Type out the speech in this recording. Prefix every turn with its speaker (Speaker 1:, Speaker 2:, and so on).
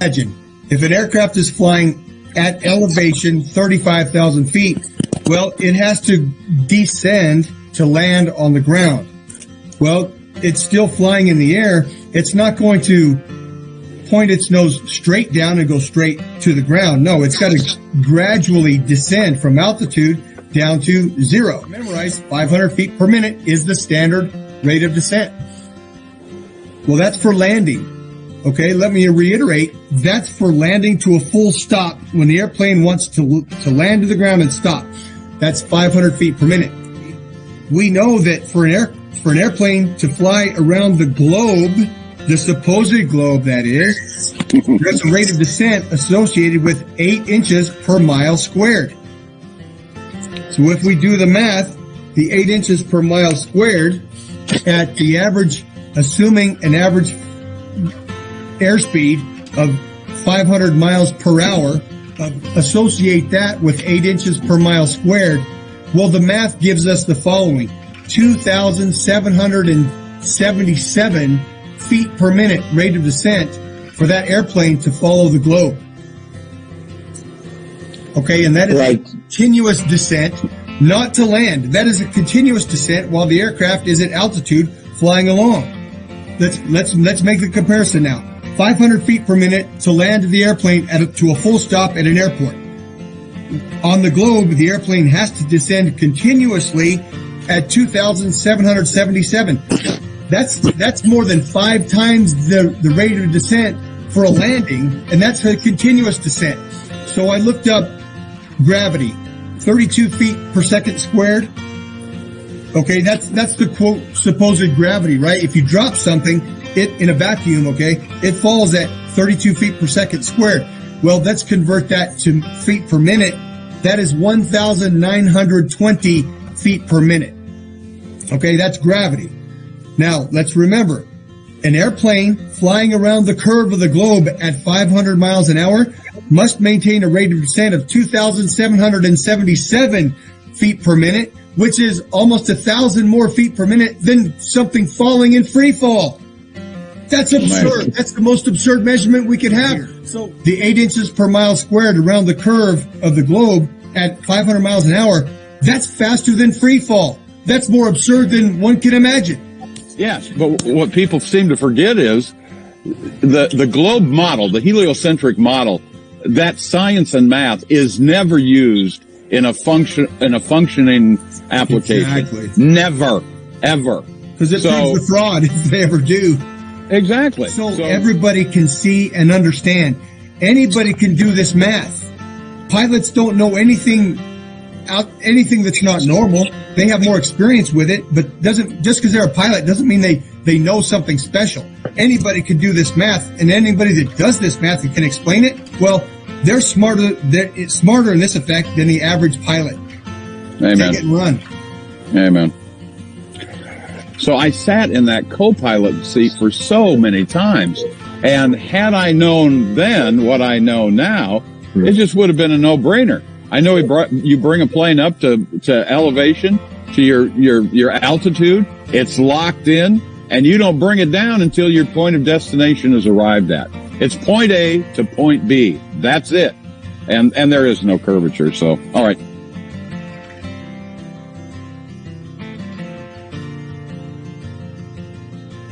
Speaker 1: Imagine if an aircraft is flying at elevation 35,000 feet, well, it has to descend to land on the ground. Well, it's still flying in the air. It's not going to point its nose straight down and go straight to the ground. No, it's got to gradually descend from altitude down to zero. Memorize 500 feet per minute is the standard rate of descent. Well, that's for landing. Okay, let me reiterate. That's for landing to a full stop when the airplane wants to land to the ground and stop. That's 500 feet per minute. We know that for an airplane to fly around the globe, the supposed globe that is, there's a rate of descent associated with 8 inches per mile squared. So if we do the math, the 8 inches per mile squared at the average, assuming an average airspeed of 500 miles per hour, associate that with 8 inches per mile squared. Well, the math gives us the following: 2,777 feet per minute rate of descent for that airplane to follow the globe. Okay, and that is a continuous descent, not to land. That is a continuous descent while the aircraft is at altitude flying along. Let's make the comparison now. 500 feet per minute to land the airplane to a full stop at an airport. On the globe, the airplane has to descend continuously at 2,777. That's more than 5 times the rate of descent for a landing, and that's a continuous descent. So I looked up gravity, 32 feet per second squared. Okay, that's the quote supposed gravity, right? If you drop something, it in a vacuum, okay, it falls at 32 feet per second squared. Well, let's convert that to feet per minute. That is 1,920 feet per minute. Okay, that's gravity. Now, let's remember, an airplane flying around the curve of the globe at 500 miles an hour must maintain a rate of descent of 2,777 feet per minute, which is almost 1,000 more feet per minute than something falling in free fall. That's absurd. That's the most absurd measurement we could have. So the 8 inches per mile squared around the curve of the globe at 500 miles an hour, that's faster than free fall. That's more absurd than one can imagine.
Speaker 2: Yes, but what people seem to forget is the globe model, the heliocentric model, that science and math is never used in a functioning application.
Speaker 1: Exactly.
Speaker 2: Never, ever.
Speaker 1: Because it proves the fraud if they ever do.
Speaker 2: Exactly.
Speaker 1: So everybody can see and understand. Anybody can do this math. Pilots don't know anything that's not normal. They have more experience with it, but just because they're a pilot doesn't mean they know something special. Anybody can do this math, and anybody that does this math and can explain it, well, they're smarter in this effect than the average pilot.
Speaker 2: Amen.
Speaker 1: Take it and run.
Speaker 2: Amen. So I sat in that co-pilot seat for so many times, and had I known then what I know now, it just would have been a no-brainer. I know you bring a plane up to elevation, to your altitude. It's locked in, and you don't bring it down until your point of destination is arrived at. It's point A to point B. That's it. And there is no curvature. So, all right.